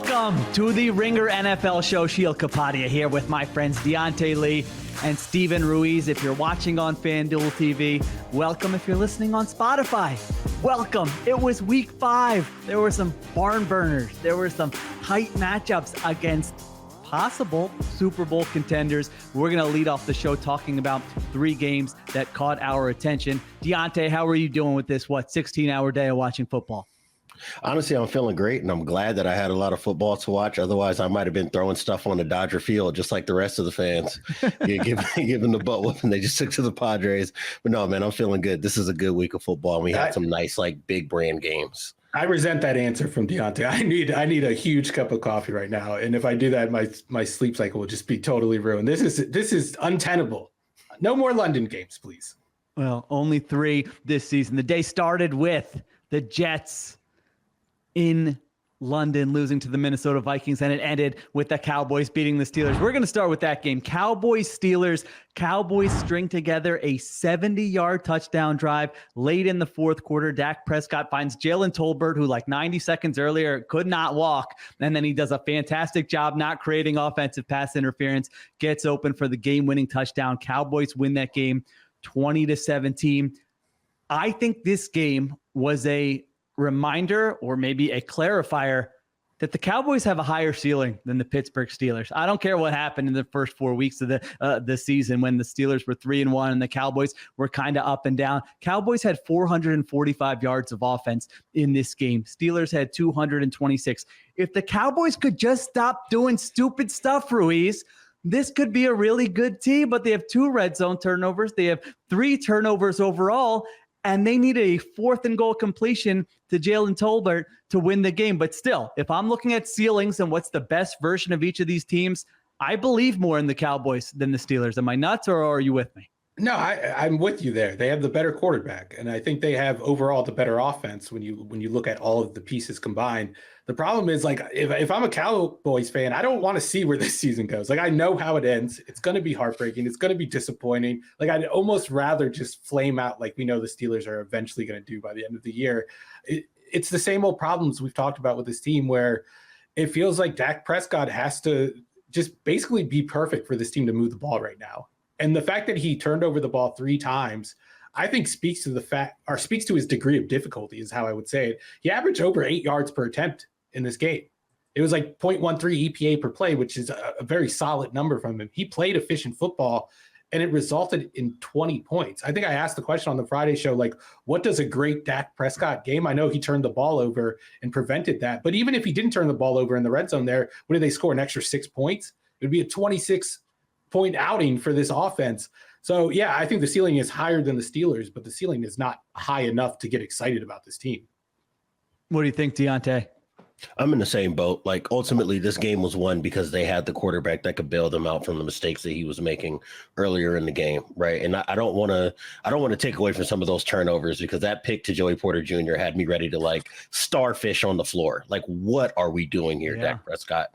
Welcome to the Ringer NFL show. Sheil Kapadia here with my friends Diante Lee and Steven Ruiz. If you're watching on FanDuel TV, welcome. If you're listening on Spotify, welcome. It was week 5. There were some barn burners. There were some tight matchups against possible Super Bowl contenders. We're going to lead off the show talking about 3 games that caught our attention. Diante, how are you doing with this, 16-hour day of watching football? Honestly, I'm feeling great, and I'm glad that I had a lot of football to watch. Otherwise, I might have been throwing stuff on the Dodger field, just like the rest of the fans. Giving the butt whooping. They just took to the Padres. But no, man, I'm feeling good. This is a good week of football, and we had some nice, big brand games. I resent that answer from Diante. I need a huge cup of coffee right now, and if I do that, my sleep cycle will just be totally ruined. This is untenable. No more London games, please. Well, only 3 this season. The day started with the Jets in London losing to the Minnesota Vikings, and it ended with the Cowboys beating the Steelers. We're going to start with that game. Cowboys-Steelers. Cowboys string together a 70-yard touchdown drive late in the fourth quarter. Dak Prescott finds Jalen Tolbert, who 90 seconds earlier could not walk, and then he does a fantastic job not creating offensive pass interference, gets open for the game-winning touchdown. Cowboys win that game 20-17. I think this game was a reminder, or maybe a clarifier, that the Cowboys have a higher ceiling than the Pittsburgh Steelers. I don't care what happened in the first 4 weeks of the season when the Steelers were 3-1 and the Cowboys were kind of up and down. Cowboys had 445 yards of offense in this game. Steelers had 226. If the Cowboys could just stop doing stupid stuff, Ruiz, this could be a really good team, but they have 2 red zone turnovers. They have 3 turnovers overall, and they need a 4th and goal completion to Jalen Tolbert to win the game. But still, if I'm looking at ceilings and what's the best version of each of these teams, I believe more in the Cowboys than the Steelers. Am I nuts, or are you with me? No, I'm with you there. They have the better quarterback, and I think they have overall the better offense when you look at all of the pieces combined. The problem is, if I'm a Cowboys fan, I don't want to see where this season goes. I know how it ends. It's going to be heartbreaking. It's going to be disappointing. I'd almost rather just flame out like we know the Steelers are eventually going to do by the end of the year. It's the same old problems we've talked about with this team, where it feels like Dak Prescott has to just basically be perfect for this team to move the ball right now. And the fact that he turned over the ball 3 times, I think speaks to his degree of difficulty, is how I would say it. He averaged over 8 yards per attempt in this game. It was 0.13 EPA per play, which is a very solid number from him. He played efficient football, and it resulted in 20 points. I think I asked the question on the Friday show, what does a great Dak Prescott game? I know he turned the ball over and prevented that, but even if he didn't turn the ball over in the red zone there, what did they score, an extra 6 points? It would be a 26-point outing for this offense. So, yeah, I think the ceiling is higher than the Steelers, but the ceiling is not high enough to get excited about this team. What do you think, Diante? I'm in the same boat. Ultimately, this game was won because they had the quarterback that could bail them out from the mistakes that he was making earlier in the game, right? And I don't want to take away from some of those turnovers, because that pick to Joey Porter Jr. had me ready to starfish on the floor. What are we doing here, yeah. Dak Prescott?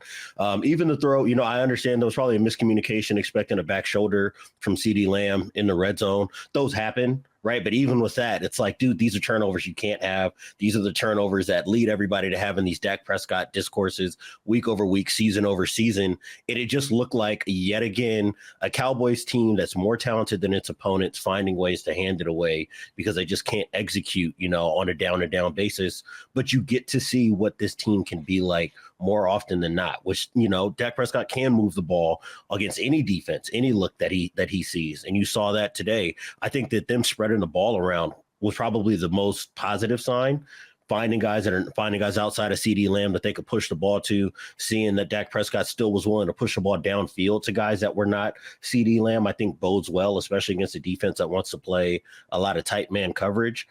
Even the throw, I understand there was probably a miscommunication expecting a back shoulder from CeeDee Lamb in the red zone. Those happen. Right. But even with that, it's dude, these are turnovers you can't have. These are the turnovers that lead everybody to having these Dak Prescott discourses week over week, season over season. It just looked like, yet again, a Cowboys team that's more talented than its opponents, finding ways to hand it away because they just can't execute, on a down-to-down basis. But you get to see what this team can be like more often than not, which, Dak Prescott can move the ball against any defense, any look that he sees. And you saw that today. I think that them spreading the ball around was probably the most positive sign. Finding guys outside of CeeDee Lamb that they could push the ball to, seeing that Dak Prescott still was willing to push the ball downfield to guys that were not CeeDee Lamb, I think bodes well, especially against a defense that wants to play a lot of tight man coverage.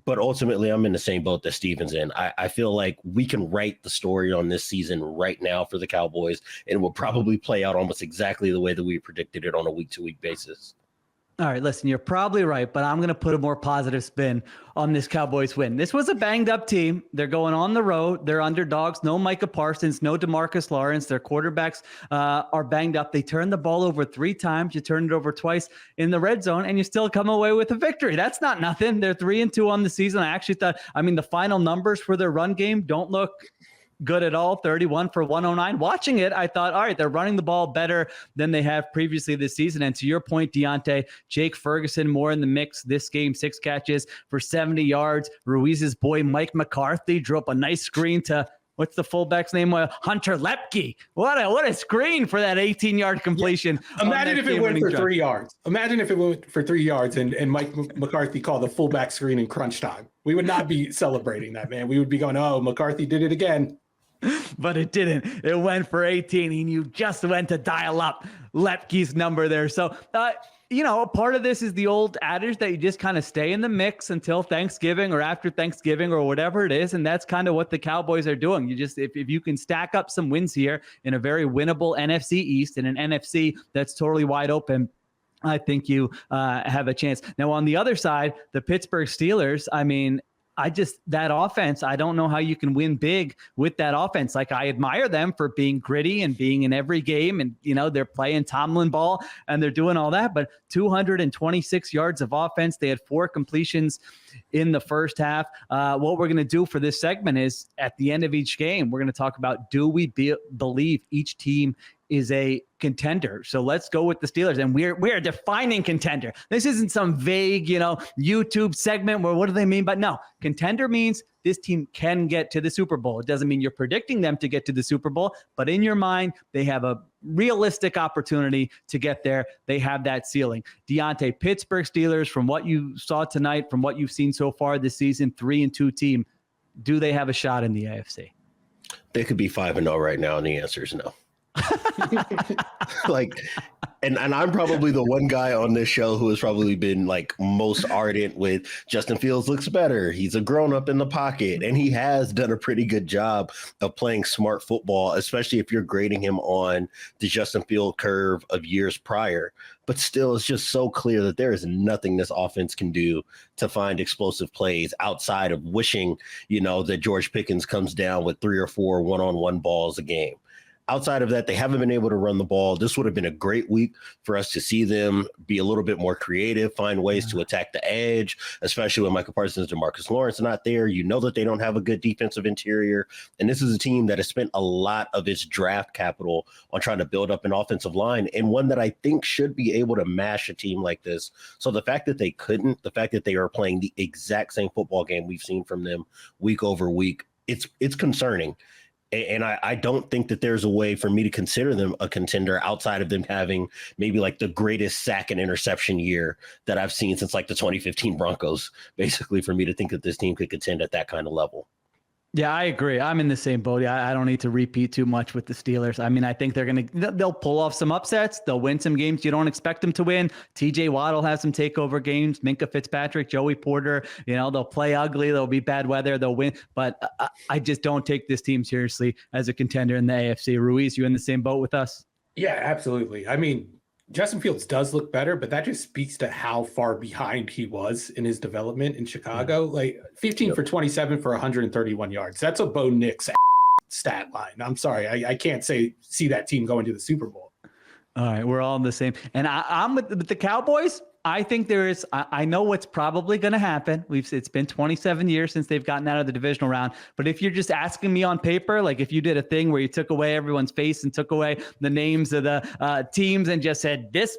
But ultimately, I'm in the same boat that Steven's in. I feel like we can write the story on this season right now for the Cowboys, and it will probably play out almost exactly the way that we predicted it on a week-to-week basis. All right, listen, you're probably right, but I'm going to put a more positive spin on this Cowboys win. This was a banged-up team. They're going on the road. They're underdogs. No Micah Parsons, no DeMarcus Lawrence. Their quarterbacks are banged up. They turned the ball over 3 times. You turned it over twice in the red zone, and you still come away with a victory. That's not nothing. They're 3-2 on the season. I actually thought, the final numbers for their run game don't look good at all. 31 for 109. Watching it, I thought, all right, they're running the ball better than they have previously this season. And to your point, Diante, Jake Ferguson more in the mix this game, 6 catches for 70 yards. Ruiz's boy, Mike McCarthy, drew up a nice screen to what's the fullback's name? Hunter Lepke. What a screen for that 18-yard completion. Yeah. Imagine if it went for 3 yards. Imagine if it went for 3 yards and Mike McCarthy called the fullback screen in crunch time. We would not be celebrating that, man. We would be going, oh, McCarthy did it again. But it didn't. It went for 18, and you just went to dial up Lepke's number there. So, a part of this is the old adage that you just kind of stay in the mix until Thanksgiving or after Thanksgiving or whatever it is. And that's kind of what the Cowboys are doing. You just, if you can stack up some wins here in a very winnable NFC East and an NFC that's totally wide open, I think you have a chance. Now, on the other side, the Pittsburgh Steelers, that offense, I don't know how you can win big with that offense. Like, I admire them for being gritty and being in every game, and they're playing Tomlin ball and they're doing all that, but 226 yards of offense. They had 4 completions in the first half. What we're going to do for this segment is, at the end of each game, we're going to talk about, do we believe each team is a contender? So let's go with the Steelers, and we're defining contender. This isn't some vague, YouTube segment where what do they mean? But no, contender means this team can get to the Super Bowl. It doesn't mean you're predicting them to get to the Super Bowl, but in your mind, they have a realistic opportunity to get there. They have that ceiling. Diante, Pittsburgh Steelers, from what you saw tonight, from what you've seen so far this season, 3-2 team, do they have a shot in the AFC? They could be 5-0 right now, and the answer is no. And I'm probably the one guy on this show who has probably been most ardent with Justin Fields looks better. He's a grown up in the pocket, and he has done a pretty good job of playing smart football, especially if you're grading him on the Justin Field curve of years prior. But still, it's just so clear that there is nothing this offense can do to find explosive plays outside of wishing, that George Pickens comes down with 3 or 4 one-on-one balls a game. Outside of that, they haven't been able to run the ball. This would have been a great week for us to see them be a little bit more creative, find ways to attack the edge, especially when Michael Parsons and DeMarcus Lawrence are not there. That they don't have a good defensive interior. And this is a team that has spent a lot of its draft capital on trying to build up an offensive line, and one that I think should be able to mash a team like this. So the fact that they couldn't, the fact that they are playing the exact same football game we've seen from them week over week, it's concerning. And I don't think that there's a way for me to consider them a contender outside of them having maybe the greatest sack and interception year that I've seen since the 2015 Broncos, basically, for me to think that this team could contend at that kind of level. Yeah, I agree. I'm in the same boat. I don't need to repeat too much with the Steelers. I think they'll pull off some upsets. They'll win some games you don't expect them to win. TJ Watt will have some takeover games. Minka Fitzpatrick, Joey Porter, they'll play ugly. There'll be bad weather. They'll win. But I just don't take this team seriously as a contender in the AFC. Ruiz, you in the same boat with us? Yeah, absolutely. Justin Fields does look better, but that just speaks to how far behind he was in his development in Chicago. 15 for 27 for 131 yards. That's a Bo Nix stat line. I'm sorry. I can't see that team going to the Super Bowl. All right. We're all in the same. And I'm with the Cowboys. I think I know what's probably going to happen. It's been 27 years since they've gotten out of the divisional round. But if you're just asking me on paper, if you did a thing where you took away everyone's face and took away the names of the teams and just said, this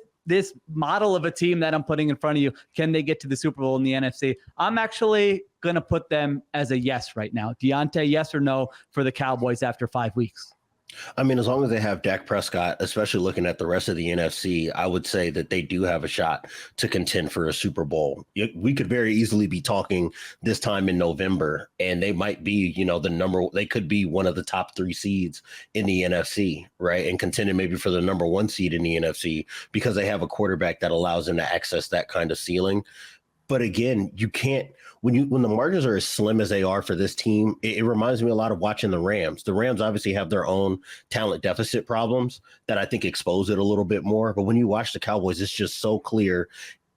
model of a team that I'm putting in front of you, can they get to the Super Bowl in the NFC? I'm actually going to put them as a yes right now. Diante, yes or no for the Cowboys after 5 weeks? As long as they have Dak Prescott, especially looking at the rest of the NFC, I would say that they do have a shot to contend for a Super Bowl. We could very easily be talking this time in November, and they might be, they could be one of the top 3 seeds in the NFC, right? And contending maybe for the number 1 seed in the NFC because they have a quarterback that allows them to access that kind of ceiling. But again, you can't, when the margins are as slim as they are for this team, it reminds me a lot of watching the Rams. The Rams obviously have their own talent deficit problems that I think expose it a little bit more. But when you watch the Cowboys, it's just so clear.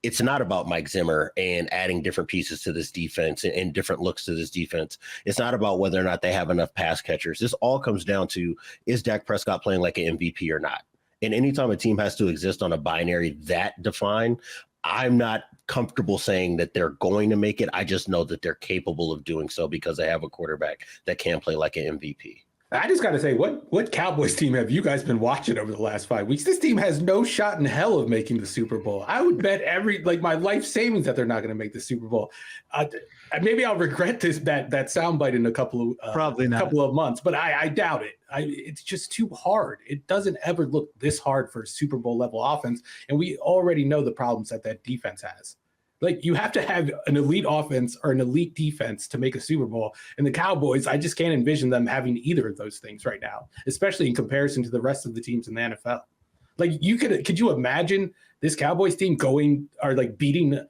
It's not about Mike Zimmer and adding different pieces to this defense and different looks to this defense. It's not about whether or not they have enough pass catchers. This all comes down to, is Dak Prescott playing like an MVP or not? And anytime a team has to exist on a binary that defined, I'm not comfortable saying that they're going to make it. I just know that they're capable of doing so because they have a quarterback that can play like an MVP. I just got to say, what Cowboys team have you guys been watching over the last 5 weeks? This team has no shot in hell of making the Super Bowl. I would bet my life savings that they're not going to make the Super Bowl. Maybe I'll regret that soundbite in a couple of months, but I doubt it. It's just too hard. It doesn't ever look this hard for a Super Bowl level offense, and we already know the problems that defense has. Like, you have to have an elite offense or an elite defense to make a Super Bowl. And the Cowboys, I just can't envision them having either of those things right now, especially in comparison to the rest of the teams in the NFL. Like, could you imagine this Cowboys team beating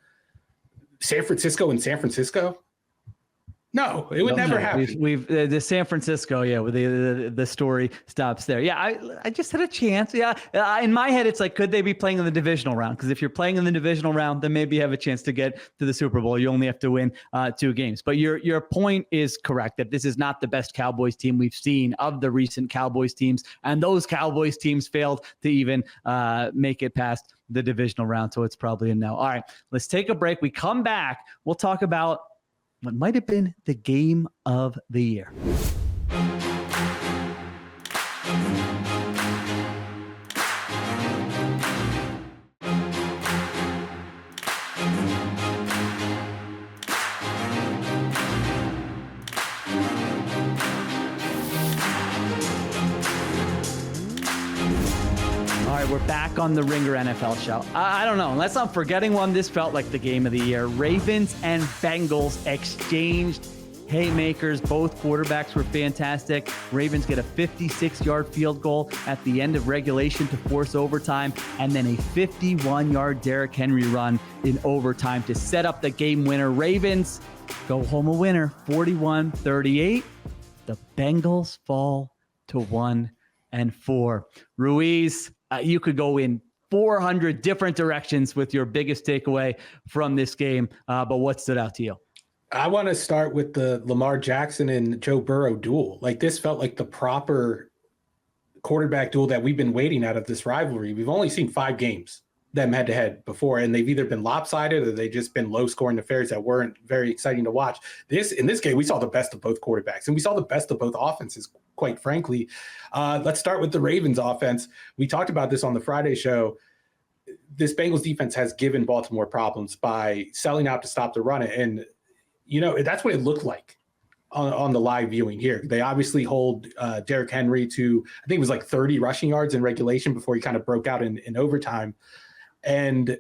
San Francisco in San Francisco? No, it would never happen. We've the San Francisco, the story stops there. Yeah, I just had a chance. Yeah, in my head, it's like, could they be playing in the divisional round? Because if you're playing in the divisional round, then maybe you have a chance to get to the Super Bowl. You only have to win 2 games. But your point is correct that this is not the best Cowboys team we've seen of the recent Cowboys teams, and those Cowboys teams failed to even make it past the divisional round. So it's probably a no. All right, let's take a break. We come back. We'll talk about what might have been the game of the year. We're back on the Ringer NFL show. I don't know. Unless I'm forgetting one, this felt like the game of the year. Ravens and Bengals exchanged haymakers. Both quarterbacks were fantastic. Ravens get a 56-yard field goal at the end of regulation to force overtime, and then a 51-yard Derrick Henry run in overtime to set up the game winner. Ravens go home a winner, 41-38. The Bengals fall to 1-4. Ruiz, you could go in 400 different directions with your biggest takeaway from this game, but what stood out to you? I want to start with the Lamar Jackson and Joe Burrow duel. Like, this felt like the proper quarterback duel that we've been waiting out of this rivalry. We've only seen 5 games, them head-to-head before, and they've either been lopsided or they've just been low-scoring affairs that weren't very exciting to watch. In this game, we saw the best of both quarterbacks, and we saw the best of both offenses, quite frankly. Let's start with the Ravens offense. We talked about this on the Friday show. This Bengals defense has given Baltimore problems by selling out to stop the run. And, that's what it looked like on the live viewing here. They obviously hold Derrick Henry to, I think it was like 30 rushing yards in regulation before he kind of broke out in overtime. And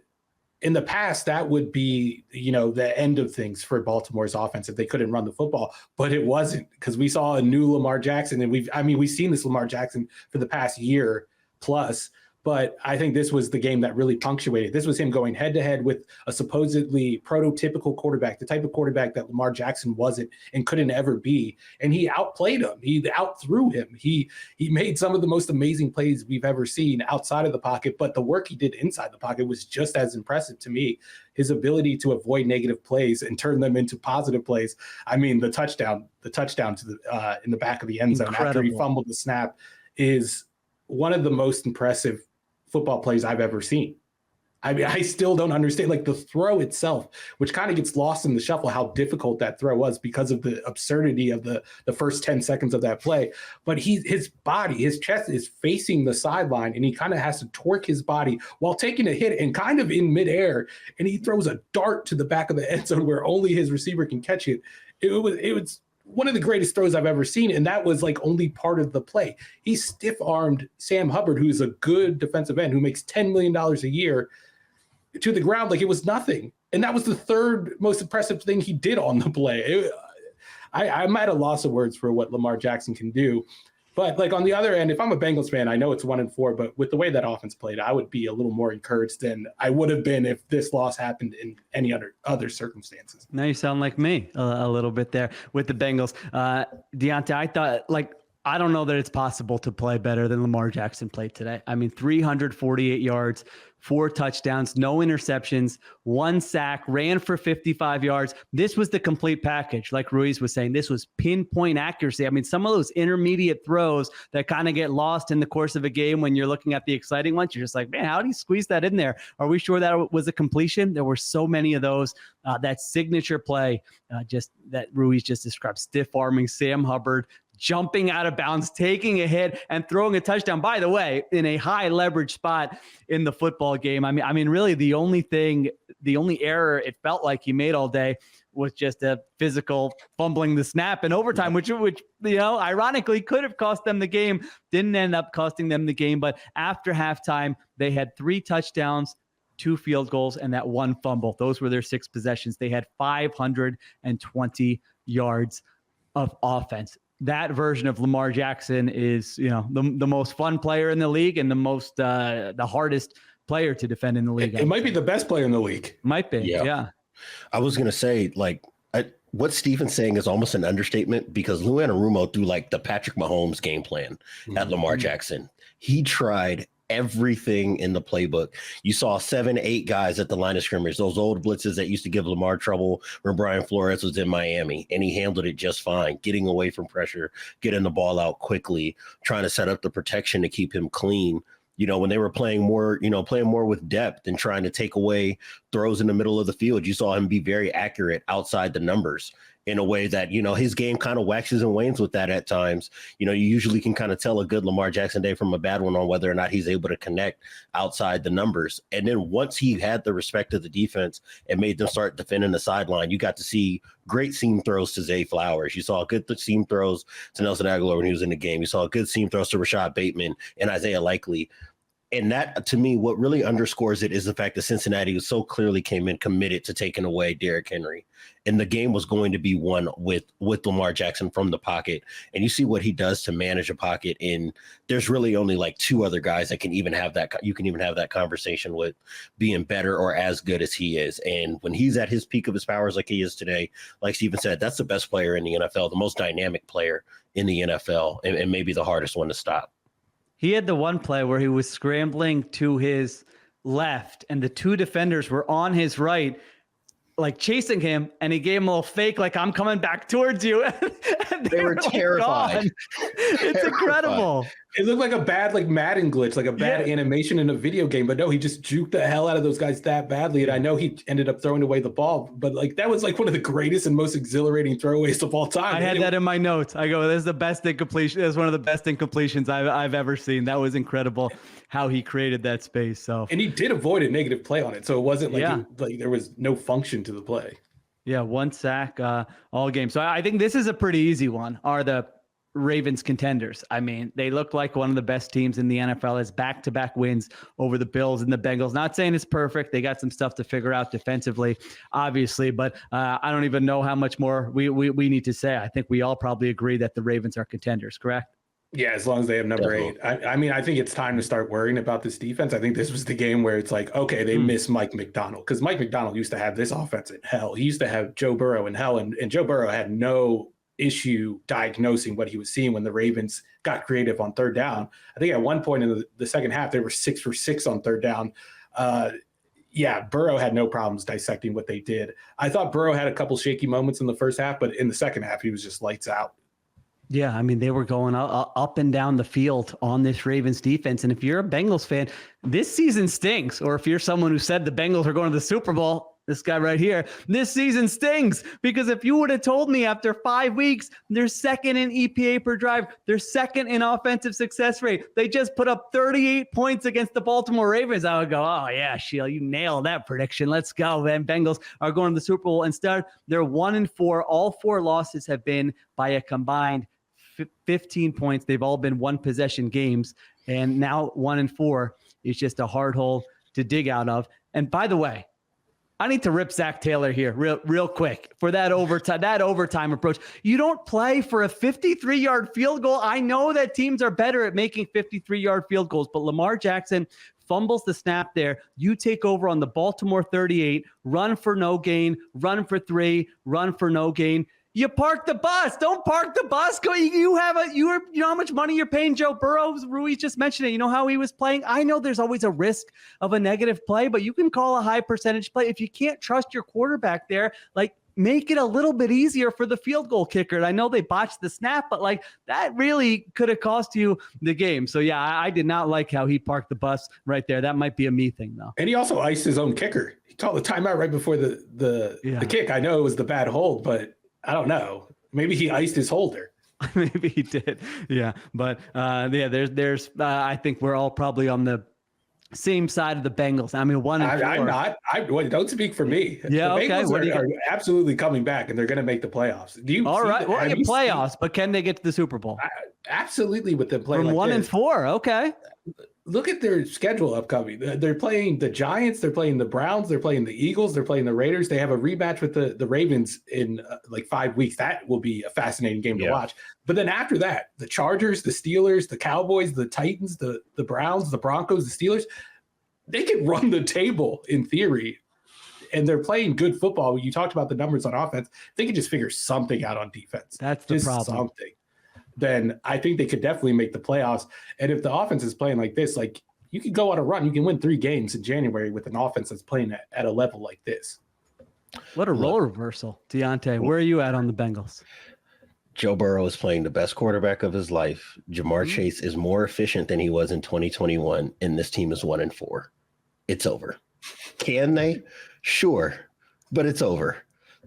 in the past, that would be, the end of things for Baltimore's offense if they couldn't run the football. But it wasn't, because we saw a new Lamar Jackson, and we've seen this Lamar Jackson for the past year plus. But I think this was the game that really punctuated. This was him going head-to-head with a supposedly prototypical quarterback, the type of quarterback that Lamar Jackson wasn't and couldn't ever be. And he outplayed him. He outthrew him. He made some of the most amazing plays we've ever seen outside of the pocket, but the work he did inside the pocket was just as impressive to me. His ability to avoid negative plays and turn them into positive plays. I mean, the touchdown to the in the back of the end zone after he fumbled the snap is one of the most impressive football plays I've ever seen. I mean, I still don't understand, like, the throw itself, which kind of gets lost in the shuffle, how difficult that throw was because of the absurdity of the first 10 seconds of that play. But his chest is facing the sideline, and he kind of has to torque his body while taking a hit and kind of in midair, and he throws a dart to the back of the end zone where only his receiver can catch it. It was one of the greatest throws I've ever seen, and that was like only part of the play. He stiff-armed Sam Hubbard, who's a good defensive end, who makes $10 million a year, to the ground like it was nothing. And that was the third most impressive thing he did on the play. I'm at a loss of words for what Lamar Jackson can do. But, like, on the other end, if I'm a Bengals fan, I know it's 1-4, but with the way that offense played, I would be a little more encouraged than I would have been if this loss happened in any other circumstances. Now you sound like me a little bit there with the Bengals. Diante, I thought, I don't know that it's possible to play better than Lamar Jackson played today. I mean, 348 yards, 4 touchdowns, no interceptions, 1 sack, ran for 55 yards. This was the complete package. Like Ruiz was saying, this was pinpoint accuracy. I mean, some of those intermediate throws that kind of get lost in the course of a game when you're looking at the exciting ones, you're just like, man, how do you squeeze that in there? Are we sure that was a completion? There were so many of those. That signature play, just that Ruiz just described, stiff arming Sam Hubbard, jumping out of bounds, taking a hit, and throwing a touchdown. By the way, in a high leverage spot in the football game. I mean, really, the only error it felt like he made all day was just a physical fumbling the snap in overtime, which ironically could have cost them the game. Didn't end up costing them the game, but after halftime, they had 3 touchdowns, 2 field goals, and that 1 fumble. Those were their 6 possessions. They had 520 yards of offense. That version of Lamar Jackson is, the most fun player in the league and the hardest player to defend in the league. It might be the best player in the league. Might be, yeah. I was going to say, what Steven's saying is almost an understatement, because Lou Anarumo threw the Patrick Mahomes game plan at Lamar Jackson. He tried everything in the playbook. You saw 7, 8 guys at the line of scrimmage, those old blitzes that used to give Lamar trouble when Brian Flores was in Miami, and he handled it just fine, getting away from pressure, getting the ball out quickly, trying to set up the protection to keep him clean. When they were playing more with depth and trying to take away throws in the middle of the field, you saw him be very accurate outside the numbers in a way that, his game kind of waxes and wanes with that at times. You usually can kind of tell a good Lamar Jackson day from a bad one on whether or not he's able to connect outside the numbers. And then once he had the respect of the defense and made them start defending the sideline, you got to see great seam throws to Zay Flowers. You saw good seam throws to Nelson Aguilar when he was in the game. You saw good seam throws to Rashad Bateman and Isaiah Likely. And that, to me, what really underscores it is the fact that Cincinnati so clearly came in committed to taking away Derrick Henry. And the game was going to be won with Lamar Jackson from the pocket. And you see what he does to manage a pocket. And there's really only 2 other guys that can even have that. You can even have that conversation with being better or as good as he is. And when he's at his peak of his powers like he is today, like Steven said, that's the best player in the NFL, the most dynamic player in the NFL, and maybe the hardest one to stop. He had the one play where he was scrambling to his left and the 2 defenders were on his right, chasing him, and he gave him a little fake, I'm coming back towards you. And they were terrified. It's incredible. It looked like a bad Madden glitch, like a bad animation in a video game. But no, he just juked the hell out of those guys that badly. And I know he ended up throwing away the ball, but that was one of the greatest and most exhilarating throwaways of all time. I had that in my notes. I go, this is the best incompletion. This is one of the best incompletions I've ever seen. That was incredible how he created that space. So, and he did avoid a negative play on it. So it wasn't there was no function to the play. Yeah, 1 sack all game. So I think this is a pretty easy one. Are the Ravens contenders? I mean, they look like one of the best teams in the NFL, as back-to-back wins over the Bills and the Bengals. Not saying it's perfect. They got some stuff to figure out defensively, obviously, but I don't even know how much more we need to say. I think we all probably agree that the Ravens are contenders, correct? Yeah, as long as they have number 8. I mean, I think it's time to start worrying about this defense. I think this was the game where it's okay, they miss Mike McDonald, because Mike McDonald used to have this offense in hell. He used to have Joe Burrow in hell, and Joe Burrow had no issue diagnosing what he was seeing when the Ravens got creative on 3rd down. I think at one point in the second half, they were 6 for 6 on 3rd down. Burrow had no problems dissecting what they did. I thought Burrow had a couple shaky moments in the first half, but in the second half, he was just lights out. Yeah, I mean, they were going up and down the field on this Ravens defense. And if you're a Bengals fan, this season stinks. Or if you're someone who said the Bengals are going to the Super Bowl, this guy right here, this season stings. Because if you would have told me after 5 weeks, they're 2nd in EPA per drive, they're 2nd in offensive success rate, they just put up 38 points against the Baltimore Ravens, I would go, oh yeah, Sheil, you nailed that prediction. Let's go, man. Bengals are going to the Super Bowl. Instead, they're 1-4. All 4 losses have been by a combined 15 points. They've all been 1 possession games, and now 1-4 is just a hard hole to dig out of. And by the way, I need to rip Zach Taylor here real quick for that overtime approach. You don't play for a 53-yard field goal. I know that teams are better at making 53-yard field goals, but Lamar Jackson fumbles the snap there. You take over on the Baltimore 38, run for no gain, run for 3, run for no gain. You park the bus. Don't park the bus. Go. You know how much money you're paying Joe Burrow. Ruiz just mentioned it. You know how he was playing. I know there's always a risk of a negative play, but you can call a high percentage play. If you can't trust your quarterback there, make it a little bit easier for the field goal kicker. And I know they botched the snap, but that really could have cost you the game. So yeah, I did not like how he parked the bus right there. That might be a me thing though. And he also iced his own kicker. He called the timeout right before the kick. I know it was the bad hold, but I don't know. Maybe he iced his holder. Maybe he did. Yeah. But there's I think we're all probably on the same side of the Bengals. I mean, 1-4. I'm not. Don't speak for me. Yeah, the okay. Bengals are absolutely coming back, and they're going to make the playoffs. Do you? All right. Well, playoffs, seen, but can they get to the Super Bowl? Absolutely, with them playing from like 1-4. Okay. Look at their schedule upcoming. They're playing the Giants. They're playing the Browns. They're playing the Eagles. They're playing the Raiders. They have a rematch with the Ravens in like 5 weeks. That will be a fascinating game to watch. But then after that, the Chargers, the Steelers, the Cowboys, the Titans, the Browns, the Broncos, the Steelers, they can run the table in theory. And they're playing good football. You talked about the numbers on offense. They can just figure something out on defense. That's the problem. Something. Then I think they could definitely make the playoffs. And if the offense is playing like this, like you could go on a run. You can win 3 games in January with an offense that's playing at a level like this. What a role reversal. Diante, where are you at on the Bengals? Joe Burrow is playing the best quarterback of his life. Jamar Chase is more efficient than he was in 2021, and this team is 1-4. It's over. Can they? Sure, but it's over.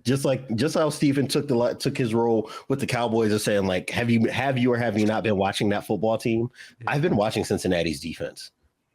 Just how Stephen took his role with the Cowboys of saying, like, have you or have you not been watching that football team? I've been watching Cincinnati's defense.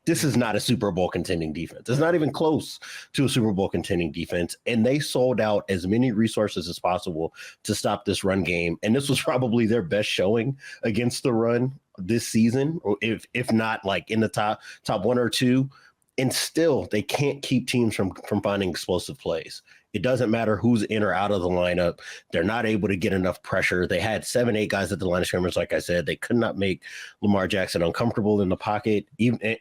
This is not a Super Bowl contending defense. It's not even close to a Super Bowl contending defense. And they sold out as many resources as possible to stop this run game. And this was probably their best showing against the run this season, or if not like in the top 1 or 2. And still, they can't keep teams from finding explosive plays. It doesn't matter who's in or out of the lineup. They're not able to get enough pressure. They had 7-8 guys at the line of scrimmage, like I said. They could not make Lamar Jackson uncomfortable in the pocket.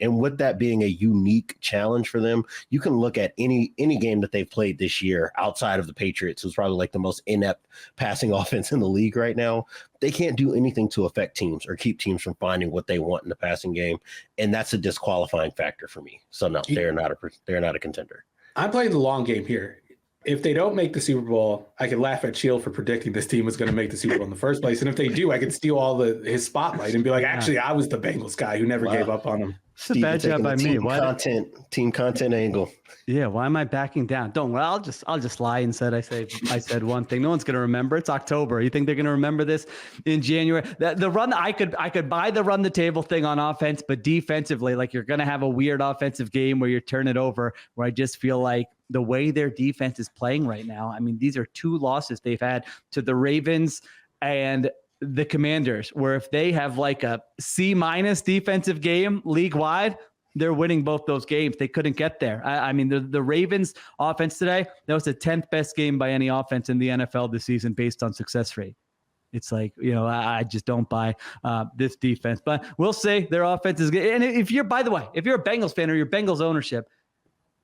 And with that being a unique challenge for them, you can look at any game that they've played this year outside of the Patriots, who's probably like the most inept passing offense in the league right now. They can't do anything to affect teams or keep teams from finding what they want in the passing game. And that's a disqualifying factor for me. So no, they're not a contender. I'm playing the long game here. If they don't make the Super Bowl, I can laugh at Sheil for predicting this team was going to make the Super Bowl in the first place. And if they do, I can steal all his spotlight and be like, actually, I was the Bengals guy who never gave up on them. It's a bad job by me. Team content angle. Yeah, why am I backing down? Don't worry, I'll just lie and said I said one thing. No one's gonna remember. It's October. You think they're gonna remember this in January? The run, I could buy the run the table thing on offense, but defensively, like you're gonna have a weird offensive game where you turn it over. Where I just feel like the way their defense is playing right now. I mean, these are 2 losses they've had to the Ravens and the Commanders, where if they have like a C- defensive game league wide, they're winning both those games. They couldn't get there. I mean, the Ravens offense today, that was the 10th best game by any offense in the NFL this season based on success rate. It's like, I just don't buy this defense, but we'll see. Their offense is good. And by the way, if you're a Bengals fan or your Bengals ownership,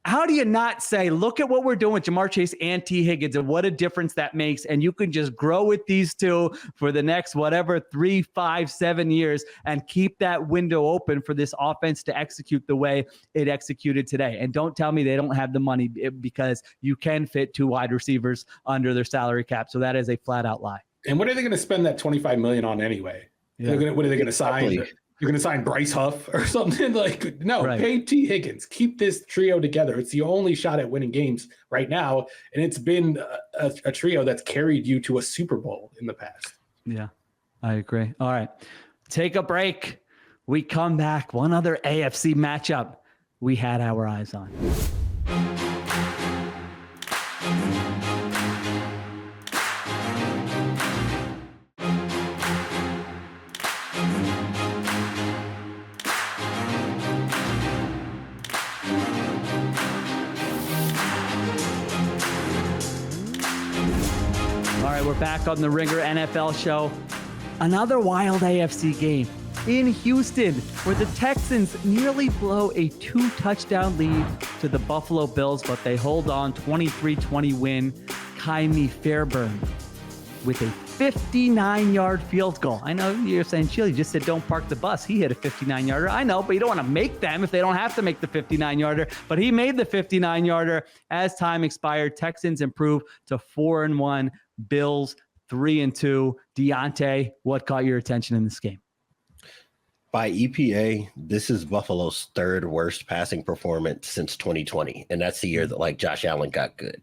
how do you not say, look at what we're doing with Jamar Chase and T. Higgins and what a difference that makes. And you can just grow with these 2 for the next, 3, 5, 7 years and keep that window open for this offense to execute the way it executed today. And don't tell me they don't have the money, because you can fit 2 wide receivers under their salary cap. So that is a flat out lie. And what are they going to spend that $25 million on anyway? Yeah. What are they going to sign? You're going to sign Bryce Huff or something? Like, no, right. Pay T. Higgins. Keep this trio together. It's the only shot at winning games right now. And it's been a trio that's carried you to a Super Bowl in the past. Yeah, I agree. All right. Take a break. We come back. One other AFC matchup we had our eyes on. We're back on the Ringer NFL show. Another wild AFC game in Houston, where the Texans nearly blow a 2-touchdown lead to the Buffalo Bills, but they hold on 23-20 win. Kymie Fairburn with a 59-yard field goal. I know you're saying, Sheil, you just said don't park the bus. He hit a 59-yarder. I know, but you don't want to make them if they don't have to make the 59-yarder. But he made the 59-yarder as time expired. Texans improve to 4-1. Bills 3-2. Diante, what caught your attention in this game? By EPA, this is Buffalo's 3rd worst passing performance since 2020. And that's the year that Josh Allen got good.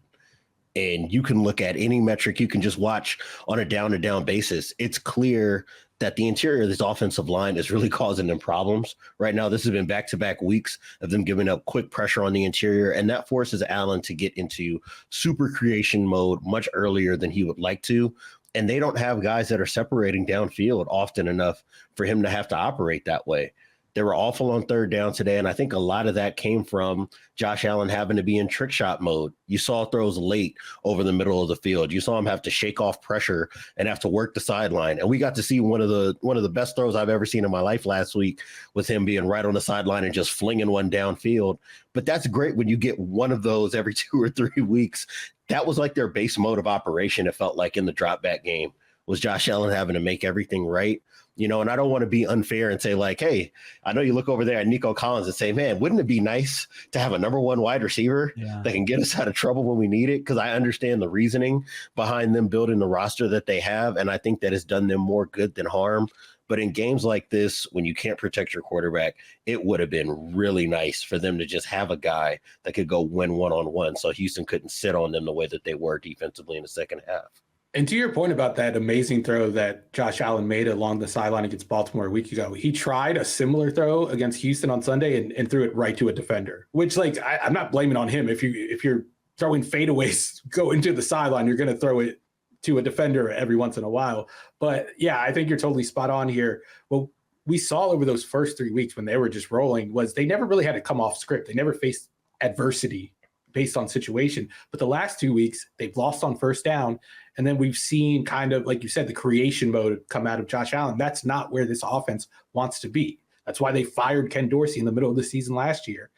and you can look at any metric, you can just watch on a down-to-down basis. It's clear that the interior of this offensive line is really causing them problems right now. This has been back-to-back weeks of them giving up quick pressure on the interior, and that forces Allen to get into super creation mode much earlier than he would like to. And they don't have guys that are separating downfield often enough for him to have to operate that way. They were awful on third down today, and I think a lot of that came from Josh Allen having to be in trick shot mode. You saw throws late over the middle of the field. You saw him have to shake off pressure and have to work the sideline. And we got to see one of the best throws I've ever seen in my life last week, with him being right on the sideline and just flinging one downfield. But that's great when you get one of those every 2 or 3 weeks. That was like their base mode of operation. It felt like in the drop back game was Josh Allen having to make everything right. And I don't want to be unfair and say like, hey, I know you look over there at Nico Collins and say, man, wouldn't it be nice to have a number one wide receiver that can get us out of trouble when we need it? Because I understand the reasoning behind them building the roster that they have. And I think that has done them more good than harm. But in games like this, when you can't protect your quarterback, it would have been really nice for them to just have a guy that could go win one-on-one, so Houston couldn't sit on them the way that they were defensively in the second half. And to your point about that amazing throw that Josh Allen made along the sideline against Baltimore a week ago, he tried a similar throw against Houston on Sunday and threw it right to a defender, which I'm not blaming on him. If you're throwing fadeaways, go into the sideline, you're going to throw it to a defender every once in a while. But yeah, I think you're totally spot on here. Well, we saw over those first 3 weeks when they were just rolling was they never really had to come off script. They never faced adversity based on situation. But the last 2 weeks, they've lost on first down. And then we've seen kind of, like you said, the creation mode come out of Josh Allen. That's not where this offense wants to be. That's why they fired Ken Dorsey in the middle of the season last year.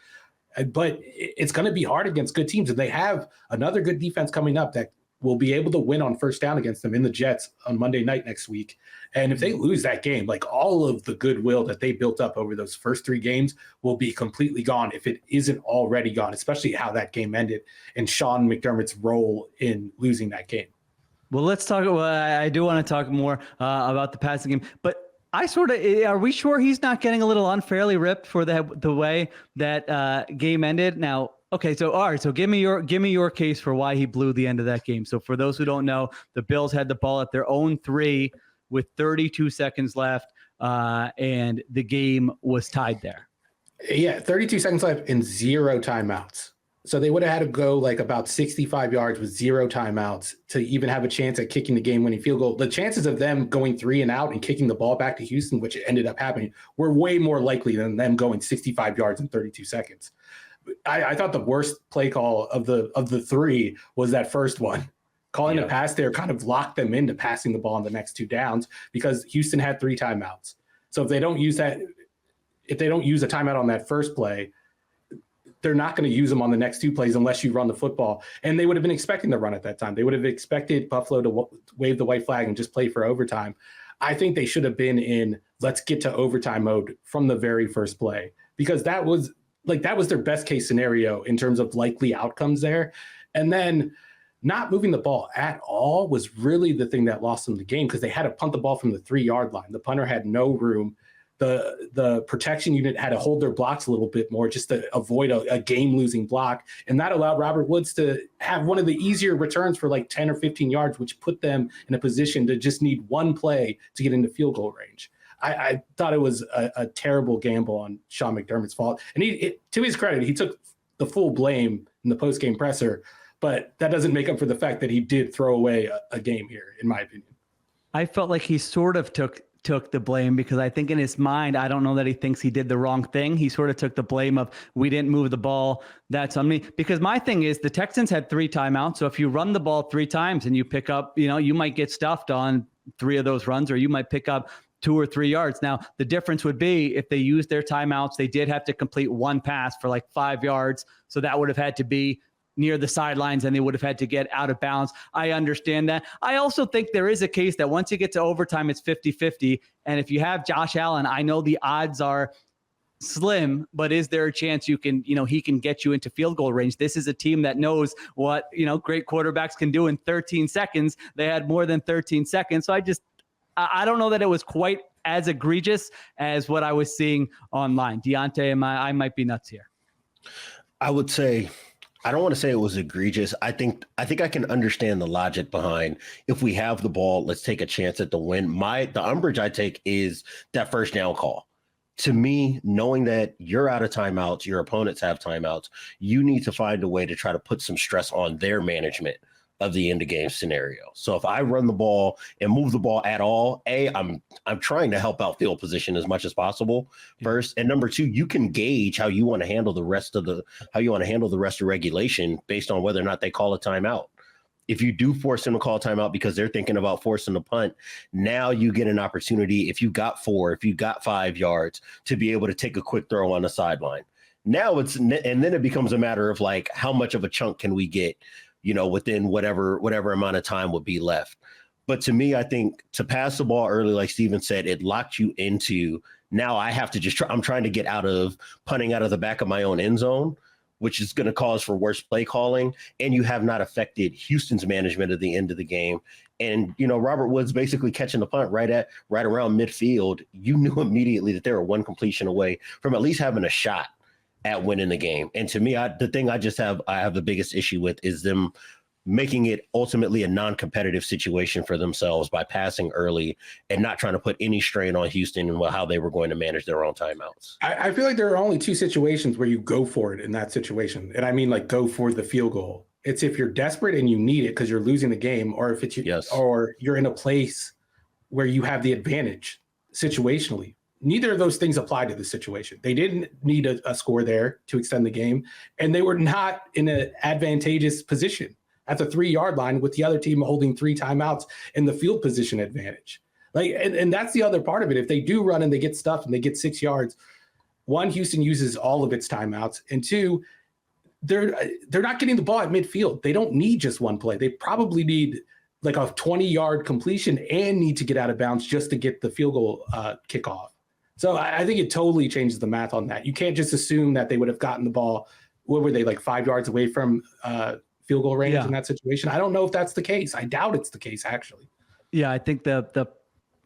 But it's going to be hard against good teams. And they have another good defense coming up that will be able to win on first down against them in the Jets on Monday night next week. And if they lose that game, like all of the goodwill that they built up over those first 3 games will be completely gone if it isn't already gone, especially how that game ended and Sean McDermott's role in losing that game. Well, let's talk. I do want to talk more about the passing game, but are we sure he's not getting a little unfairly ripped for the way that game ended? Now, okay, so all right, so give me your case for why he blew the end of that game. So for those who don't know, the Bills had the ball at their own 3 with 32 seconds left, and the game was tied there. Yeah, 32 seconds left and 0 timeouts. So they would have had to go like about 65 yards with 0 timeouts to even have a chance at kicking the game-winning field goal. The chances of them going 3 and out and kicking the ball back to Houston, which ended up happening, were way more likely than them going 65 yards in 32 seconds. I thought the worst play call of the 3 was that first one. Calling a pass there kind of locked them into passing the ball on the next 2 downs because Houston had 3 timeouts. So if they don't use a timeout on that first play, they're not going to use them on the next 2 plays unless you run the football. And they would have been expecting the run at that time. They would have expected Buffalo to wave the white flag and just play for overtime. I think they should have been in let's get to overtime mode from the very first play, because that was their best case scenario in terms of likely outcomes there. And then not moving the ball at all was really the thing that lost them the game, because they had to punt the ball from the 3-yard line. The punter had no room. The protection unit had to hold their blocks a little bit more just to avoid a game-losing block. And that allowed Robert Woods to have one of the easier returns for like 10 or 15 yards, which put them in a position to just need one play to get into field goal range. I thought it was a terrible gamble on Sean McDermott's fault. And to his credit, he took the full blame in the post-game presser, but that doesn't make up for the fact that he did throw away a game here, in my opinion. I felt like he sort of took the blame, because I think in his mind, I don't know that he thinks he did the wrong thing. He sort of took the blame of, we didn't move the ball, that's on me. Because my thing is, the Texans had 3 timeouts. So if you run the ball 3 times and you pick up, you might get stuffed on 3 of those runs, or you might pick up 2 or 3 yards. Now, the difference would be if they used their timeouts, they did have to complete 1 pass for like 5 yards. So that would have had to be near the sidelines, and they would have had to get out of bounds. I understand that. I also think there is a case that once you get to overtime, it's 50-50. And if you have Josh Allen, I know the odds are slim, but is there a chance he can get you into field goal range? This is a team that knows what, great quarterbacks can do in 13 seconds. They had more than 13 seconds. So I don't know that it was quite as egregious as what I was seeing online. Diante, I might be nuts here. I would say I don't want to say it was egregious. I think I can understand the logic behind if we have the ball, let's take a chance at the win. The umbrage I take is that first down call. To me, knowing that you're out of timeouts, your opponents have timeouts, you need to find a way to try to put some stress on their management of the end of game scenario. So if I run the ball and move the ball at all, I'm trying to help out field position as much as possible first. And number two, you can gauge how you want to handle the rest of regulation based on whether or not they call a timeout. If you do force them to call timeout because they're thinking about forcing the punt, now you get an opportunity, if you got 5 yards, to be able to take a quick throw on the sideline. Now and then it becomes a matter of like, how much of a chunk can we get, within whatever amount of time would be left. But to me, I think to pass the ball early, like Steven said, it locked you into, now I have to I'm trying to get out of punting out of the back of my own end zone, which is going to cause for worse play calling. And you have not affected Houston's management at the end of the game. And, Robert Woods basically catching the punt right around midfield. You knew immediately that they were one completion away from at least having a shot at winning the game. And to me, the thing I have the biggest issue with is them making it ultimately a non-competitive situation for themselves by passing early and not trying to put any strain on Houston and how they were going to manage their own timeouts. I feel like there are only two situations where you go for it in that situation. And I mean, like, go for the field goal. It's if you're desperate and you need it because you're losing the game, or if or you're in a place where you have the advantage situationally. Neither of those things apply to the situation. They didn't need a score there to extend the game, and they were not in an advantageous position at the 3-yard line with the other team holding 3 timeouts and the field position advantage. Like, and that's the other part of it. If they do run and they get stuffed and they get 6 yards, one, Houston uses all of its timeouts, and two, they're not getting the ball at midfield. They don't need just one play. They probably need like a 20-yard completion and need to get out of bounds just to get the field goal kickoff. So I think it totally changes the math on that. You can't just assume that they would have gotten the ball. What were they, like 5 yards away from field goal range in that situation? I don't know if that's the case. I doubt it's the case, actually. Yeah, I think the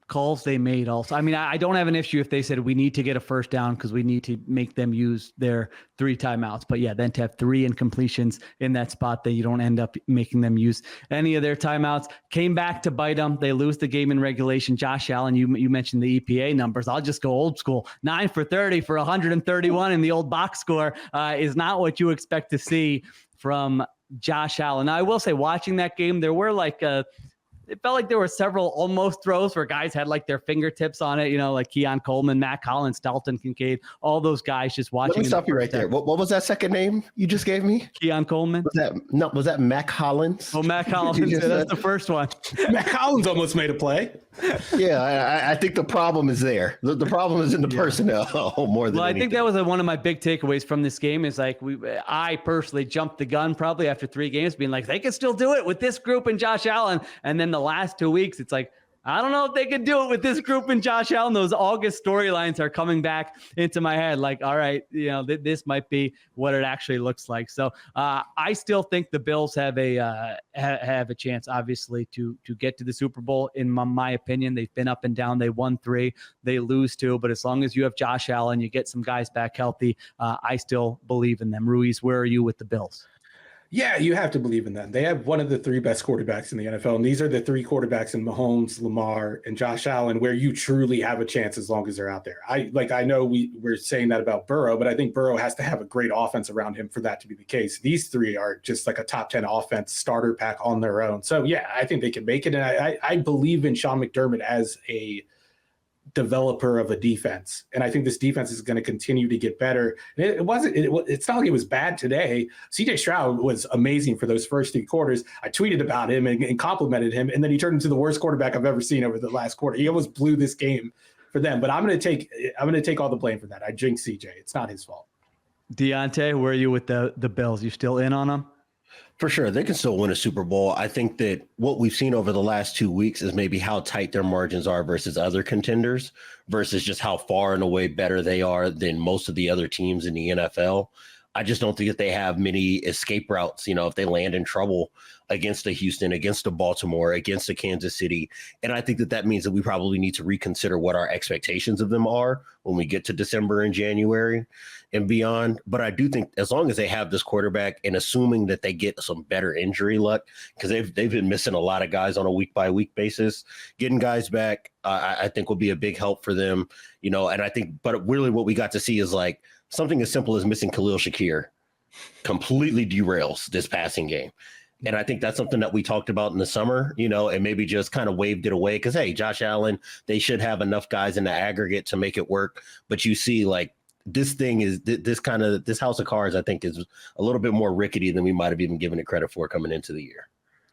calls they made also. I mean, I don't have an issue if they said we need to get a first down because we need to make them use their 3 timeouts. But yeah, then to have 3 incompletions in that spot that you don't end up making them use any of their timeouts came back to bite them. They lose the game in regulation. Josh Allen, you mentioned the EPA numbers. I'll just go old school. 9 for 30 for 131 in the old box score is not what you expect to see from Josh Allen. Now, I will say, watching that game, there were it felt like there were several almost throws where guys had like their fingertips on it, like Keon Coleman, Matt Collins, Dalton Kincaid, all those guys just watching. Let me stop you right there. What was that second name you just gave me? Keon Coleman. Was that Matt Collins? Oh, Matt Collins. That's the first one. Matt Collins almost made a play. Yeah, I think the problem is there. The problem is in the personnel more than anything. I think that was one of my big takeaways from this game is like I personally jumped the gun probably after 3 games being like, they can still do it with this group and Josh Allen. And then the last 2 weeks, it's like, I don't know if they can do it with this group and Josh Allen. Those August storylines are coming back into my head. Like, all right, this might be what it actually looks like. So I still think the Bills have a chance, obviously, to get to the Super Bowl. In my opinion, they've been up and down. They won 3, they lose 2. But as long as you have Josh Allen, you get some guys back healthy. I still believe in them. Ruiz, where are you with the Bills? Yeah, you have to believe in them. They have one of the 3 best quarterbacks in the NFL, and these are the 3 quarterbacks in Mahomes, Lamar, and Josh Allen, where you truly have a chance as long as they're out there. I know we're saying that about Burrow, but I think Burrow has to have a great offense around him for that to be the case. These 3 are just like a top 10 offense starter pack on their own. So yeah, I think they can make it, and I believe in Sean McDermott as a developer of a defense, and I think this defense is going to continue to get better. It's not like it was bad today. CJ Stroud was amazing for those first 3 quarters. I tweeted about him and complimented him, and then he turned into the worst quarterback I've ever seen over the last quarter. He almost blew this game for them, but I'm going to take all the blame for that. I jinxed CJ. It's not his fault. Diante, where are you with the Bills? You still in on them? For sure. They can still win a Super Bowl. I think that what we've seen over the last 2 weeks is maybe how tight their margins are versus other contenders versus just how far and away better they are than most of the other teams in the NFL. I just don't think that they have many escape routes. If they land in trouble, against a Houston, against a Baltimore, against a Kansas City. And I think that means that we probably need to reconsider what our expectations of them are when we get to December and January and beyond. But I do think as long as they have this quarterback, and assuming that they get some better injury luck, because they've been missing a lot of guys on a week-by-week basis, getting guys back, I think will be a big help for them, and I think, but really what we got to see is like something as simple as missing Khalil Shakir completely derails this passing game. And I think that's something that we talked about in the summer, and maybe just kind of waved it away because, hey, Josh Allen, they should have enough guys in the aggregate to make it work. But you see, like, this thing is this house of cards, I think, is a little bit more rickety than we might have even given it credit for coming into the year.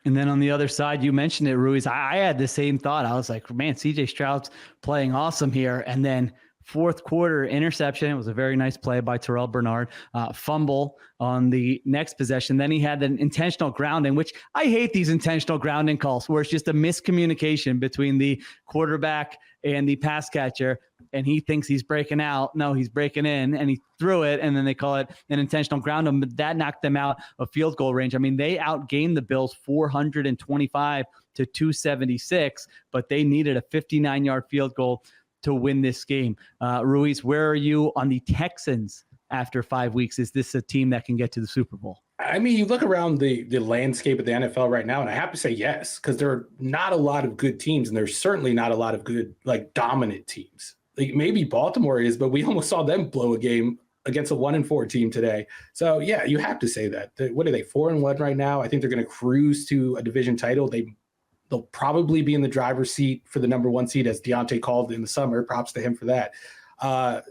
And then on the other side, you mentioned it, Ruiz. I had the same thought. I was like, man, CJ Stroud's playing awesome here. And then fourth quarter interception. It was a very nice play by Terrell Bernard. Fumble on the next possession. Then he had an intentional grounding, which I hate these intentional grounding calls where it's just a miscommunication between the quarterback and the pass catcher. And he thinks he's breaking out. No, he's breaking in, and he threw it. And then they call it an intentional grounding, but that knocked them out of field goal range. I mean, they outgained the Bills 425 to 276, but they needed a 59-yard field goal to win this game. Ruiz, where are you on the Texans after 5 weeks? Is this a team that can get to the Super Bowl? I mean, you look around the landscape of the NFL right now, and I have to say yes, because there are not a lot of good teams, and there's certainly not a lot of good, like, dominant teams. Like, maybe Baltimore is, but we almost saw them blow a game against a 1-4 team today. So, yeah, you have to say that. What are they, 4-1 right now? I think they're going to cruise to a division title. They'll probably be in the driver's seat for the number 1 seed, as Diante called in the summer. Props to him for that.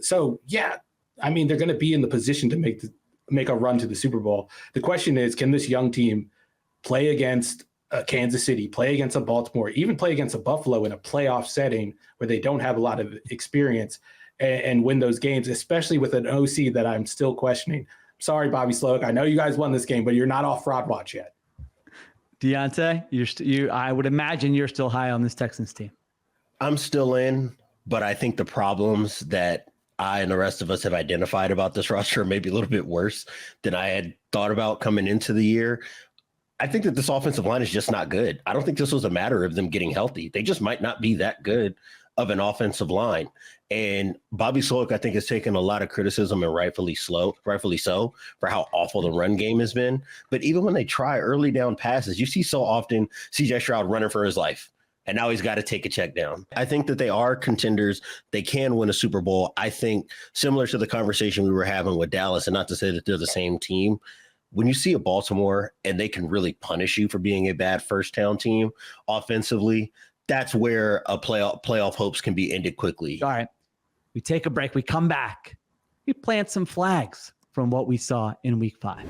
So, yeah, I mean, they're going to be in the position to make a run to the Super Bowl. The question is, can this young team play against Kansas City, play against a Baltimore, even play against a Buffalo in a playoff setting where they don't have a lot of experience and win those games, especially with an OC that I'm still questioning. Sorry, Bobby Sloak. I know you guys won this game, but you're not off fraud watch yet. Diante, I would imagine you're still high on this Texans team. I'm still in, but I think the problems that I and the rest of us have identified about this roster are maybe a little bit worse than I had thought about coming into the year. I think that this offensive line is just not good. I don't think this was a matter of them getting healthy. They just might not be that good of an offensive line. And Bobby Sloak, I think, has taken a lot of criticism, and rightfully so, for how awful the run game has been. But even when they try early down passes, you see so often CJ Stroud running for his life. And now he's got to take a check down. I think that they are contenders. They can win a Super Bowl. I think similar to the conversation we were having with Dallas, and not to say that they're the same team, when you see a Baltimore and they can really punish you for being a bad first down team offensively, that's where a playoff hopes can be ended quickly. All right. We take a break. We come back. We plant some flags from what we saw in week 5.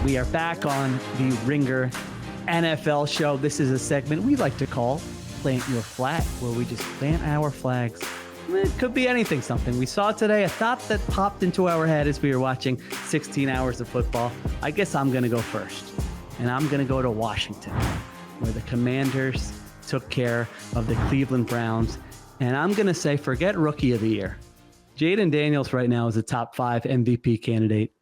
We are back on the Ringer NFL show. This is a segment we like to call Plant Your Flag, where we just plant our flags. It could be anything, something we saw today, a thought that popped into our head as we were watching 16 hours of football. I guess I'm going to go first, and I'm going to go to Washington, where the Commanders took care of the Cleveland Browns. And I'm going to say, forget Rookie of the Year. Jaden Daniels right now is a top 5 MVP candidate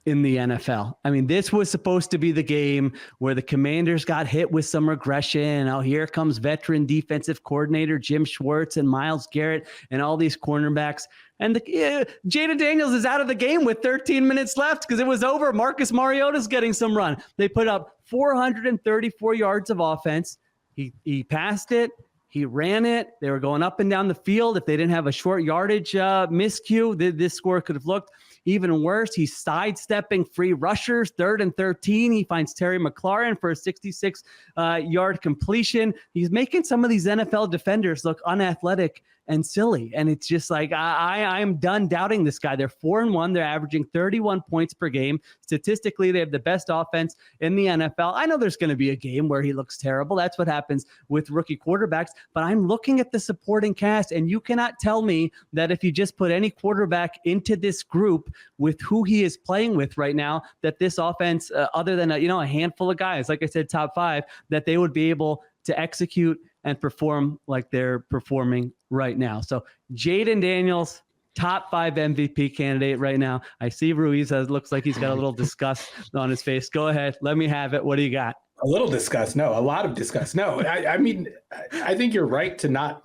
in the NFL. I mean, this was supposed to be the game where the Commanders got hit with some regression. Oh, here comes veteran defensive coordinator Jim Schwartz and Myles Garrett and all these cornerbacks. And Jaden Daniels is out of the game with 13 minutes left because it was over. Marcus Mariota's getting some run. They put up 434 yards of offense. He passed it. He ran it. They were going up and down the field. If they didn't have a short yardage miscue, this score could have looked even worse. He's sidestepping free rushers, 3rd and 13. He finds Terry McLaurin for a 66-yard completion. He's making some of these NFL defenders look unathletic and silly. And it's just like, I am done doubting this guy. They're 4-1. They're averaging 31 points per game. Statistically, they have the best offense in the NFL. I know there's going to be a game where he looks terrible. That's what happens with rookie quarterbacks. But I'm looking at the supporting cast, and you cannot tell me that if you just put any quarterback into this group, with who he is playing with right now, that this offense, other than a handful of guys, like I said, top 5, that they would be able to execute and perform like they're performing right now. So Jaden Daniels, top 5 MVP candidate right now. I see Ruiz looks like he's got a little disgust on his face. Go ahead. Let me have it. What do you got? A little disgust. No, a lot of disgust. No, I mean, I think you're right to not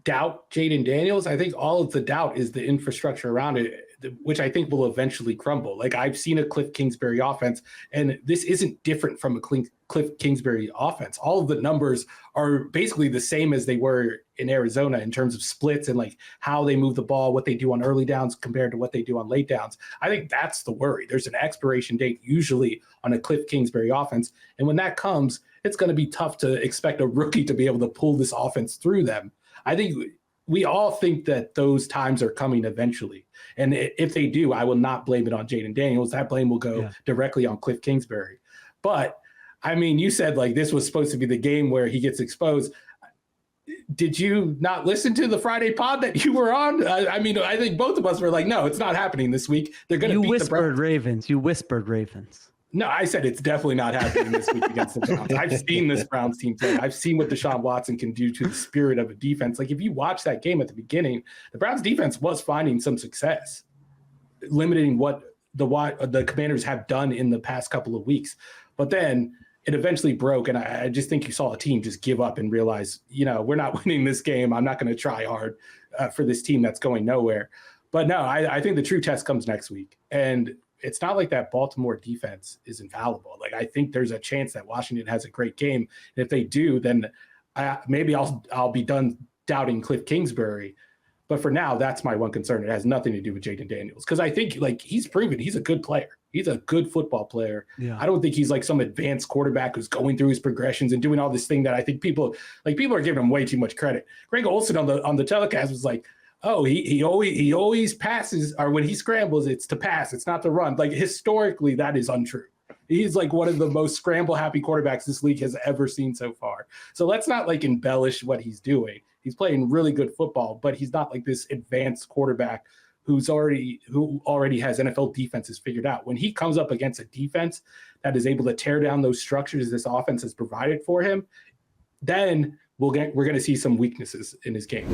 doubt Jaden Daniels. I think all of the doubt is the infrastructure around it, which I think will eventually crumble. Like, I've seen a Cliff Kingsbury offense, and this isn't different from a Cliff Kingsbury offense. All of the numbers are basically the same as they were in Arizona in terms of splits and like how they move the ball, what they do on early downs compared to what they do on late downs. I think that's the worry. There's an expiration date usually on a Cliff Kingsbury offense. And when that comes, it's going to be tough to expect a rookie to be able to pull this offense through them. I think we all think that those times are coming eventually. And if they do, I will not blame it on Jaden Daniels. That blame will go directly on Cliff Kingsbury. But I mean, you said like this was supposed to be the game where he gets exposed. Did you not listen to the Friday pod that you were on? I mean, I think both of us were like, no, it's not happening this week. They're going to beat the Browns. You whispered Ravens. No, I said it's definitely not happening this week against the Browns. I've seen this Browns team play. I've seen what Deshaun Watson can do to the spirit of a defense. Like, if you watch that game at the beginning, the Browns defense was finding some success, limiting what the Commanders have done in the past couple of weeks. But then it eventually broke, and I just think you saw a team just give up and realize, we're not winning this game. I'm not going to try hard for this team that's going nowhere. But no, I think the true test comes next week. And it's not like that Baltimore defense is infallible. Like, I think there's a chance that Washington has a great game. And if they do, then maybe I'll be done doubting Cliff Kingsbury. But for now, that's my one concern. It has nothing to do with Jaden Daniels, because I think like he's proven he's a good player. He's a good football player. Yeah. I don't think he's like some advanced quarterback who's going through his progressions and doing all this thing that I think people are giving him way too much credit. Greg Olsen on the telecast was like, oh, he always passes, or when he scrambles, it's to pass. It's not to run. Like, historically, that is untrue. He's like one of the most scramble-happy quarterbacks this league has ever seen so far. So let's not like embellish what he's doing. He's playing really good football, but he's not like this advanced quarterback who already has NFL defenses figured out. When he comes up against a defense that is able to tear down those structures this offense has provided for him, then we're going to see some weaknesses in his game.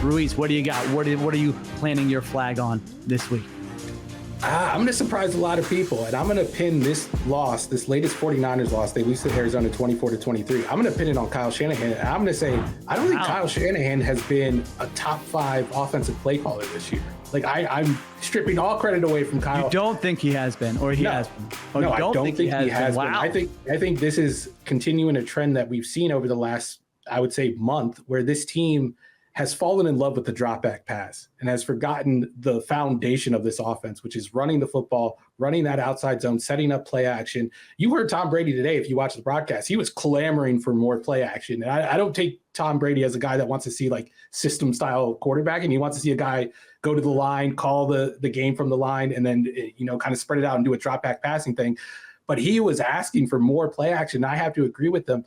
Ruiz, what do you got? What are you planting your flag on this week? I'm going to surprise a lot of people, and I'm going to pin this latest 49ers loss. They lose to Arizona 24-23. I'm going to pin it on Kyle Shanahan. And I'm going to say, I don't think Kyle Shanahan has been a top 5 offensive play caller this year. Like, I'm stripping all credit away from Kyle. You don't think he has been, or he has been? Oh, no, I don't think he has been. Wow. I think this is continuing a trend that we've seen over the last, I would say, month, where this team has fallen in love with the drop back pass and has forgotten the foundation of this offense, which is running the football, running that outside zone, setting up play action. You heard Tom Brady today, if you watch the broadcast, he was clamoring for more play action. And I don't take Tom Brady as a guy that wants to see like system style quarterbacking. He wants to see a guy go to the line, call the game from the line, and then, kind of spread it out and do a drop back passing thing. But he was asking for more play action. I have to agree with them.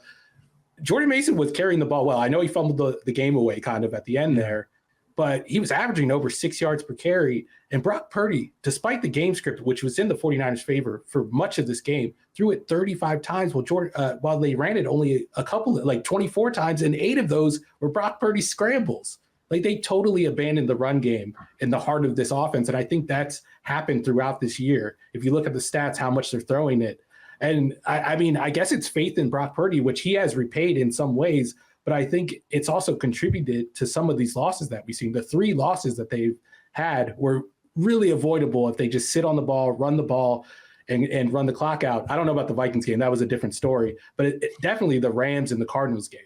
Jordan Mason was carrying the ball well. I know he fumbled the game away kind of at the end there, but he was averaging over 6 yards per carry. And Brock Purdy, despite the game script, which was in the 49ers' favor for much of this game, threw it 35 times while they ran it only a couple, like 24 times, and 8 of those were Brock Purdy scrambles. Like, they totally abandoned the run game in the heart of this offense. And I think that's happened throughout this year. If you look at the stats, how much they're throwing it. And I mean, I guess it's faith in Brock Purdy, which he has repaid in some ways, but I think it's also contributed to some of these losses that we've seen. The 3 losses that they've had were really avoidable if they just sit on the ball, run the ball, and run the clock out. I don't know about the Vikings game. That was a different story, but definitely the Rams and the Cardinals game.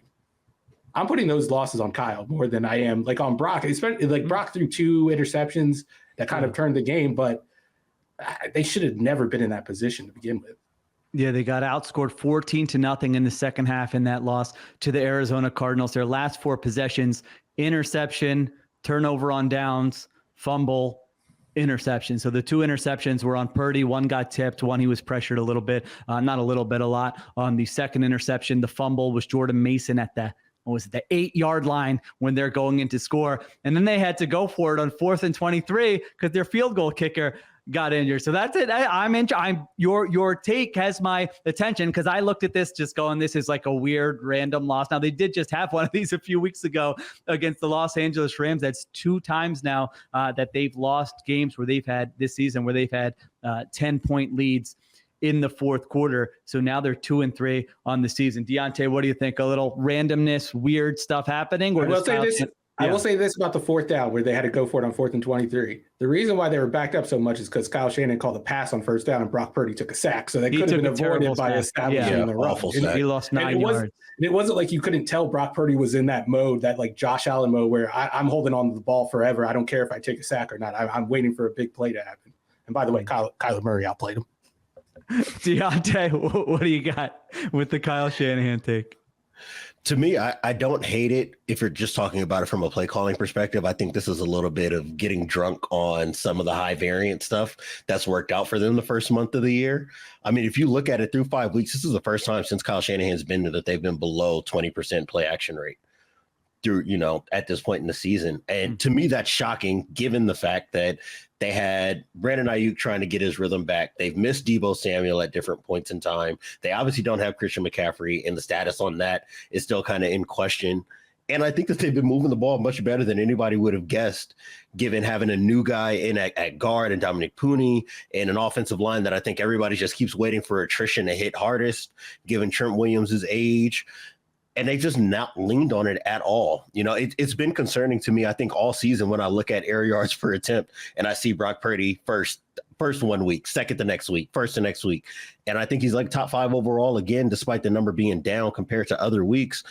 I'm putting those losses on Kyle more than I am like on Brock. Especially like Brock threw 2 interceptions that kind of turned the game, but they should have never been in that position to begin with. Yeah, they got outscored 14-0 in the second half in that loss to the Arizona Cardinals. Their last 4 possessions, interception, turnover on downs, fumble, interception. So the 2 interceptions were on Purdy. One got tipped. One, he was pressured a little bit, not a little bit, a lot. On the second interception, the fumble was Jordan Mason at the 8-yard line when they're going in to score. And then they had to go for it on 4th and 23 because their field goal kicker got injured. So that's it. Your take has my attention because I looked at this just going, this is like a weird random loss. Now they did just have one of these a few weeks ago against the Los Angeles Rams. That's 2 times now that they've lost games where they've had this season where they've had 10-point leads in the fourth quarter. So now they're 2-3 on the season. Diante, what do you think? A little randomness, weird stuff happening? Or I will say this about the 4th down where they had to go for it on 4th and 23. The reason why they were backed up so much is because Kyle Shanahan called a pass on 1st down and Brock Purdy took a sack. So they could have been avoided by establishing the run. He lost 9 yards. It wasn't like you couldn't tell Brock Purdy was in that mode, that like Josh Allen mode where I'm holding on to the ball forever. I don't care if I take a sack or not. I'm waiting for a big play to happen. And by the way, Kyler Murray outplayed him. Deontay, what do you got with the Kyle Shanahan take? To me, I don't hate it if you're just talking about it from a play calling perspective. I think this is a little bit of getting drunk on some of the high variant stuff that's worked out for them the first month of the year. I mean, if you look at it through 5 weeks, this is the first time since Kyle Shanahan's been there that they've been below 20% play action rate through, at this point in the season. And to me, that's shocking given the fact that they had Brandon Ayuk trying to get his rhythm back. They've missed Deebo Samuel at different points in time. They obviously don't have Christian McCaffrey, and the status on that is still kind of in question. And I think that they've been moving the ball much better than anybody would have guessed, given having a new guy in at guard and Dominic Pooney and an offensive line that I think everybody just keeps waiting for attrition to hit hardest, given Trent Williams' age. And they just not leaned on it at all. It's been concerning to me, I think, all season when I look at air yards per attempt and I see Brock Purdy first 1 week, second the next week, first the next week. And I think he's like top 5 overall again, despite the number being down compared to other weeks.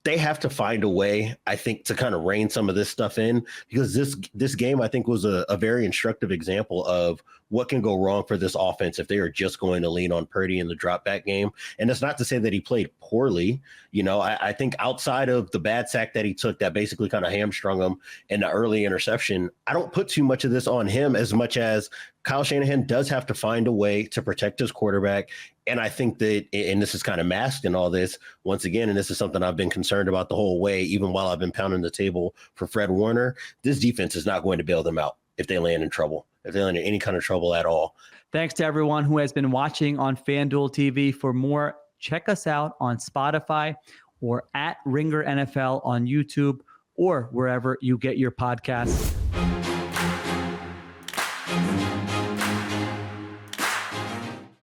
They have to find a way, I think, to kind of rein some of this stuff in, because this game, I think, was a very instructive example of what can go wrong for this offense if they are just going to lean on Purdy in the drop back game. And it's not to say that he played poorly. I think outside of the bad sack that he took that basically kind of hamstrung him and the early interception, I don't put too much of this on him as much as Kyle Shanahan does have to find a way to protect his quarterback. And I think that, and this is kind of masked in all this, once again, and this is something I've been concerned about the whole way, even while I've been pounding the table for Fred Warner, this defense is not going to bail them out if they land in trouble, if they land in any kind of trouble at all. Thanks to everyone who has been watching on FanDuel TV. For more, check us out on Spotify or at Ringer NFL on YouTube or wherever you get your podcasts.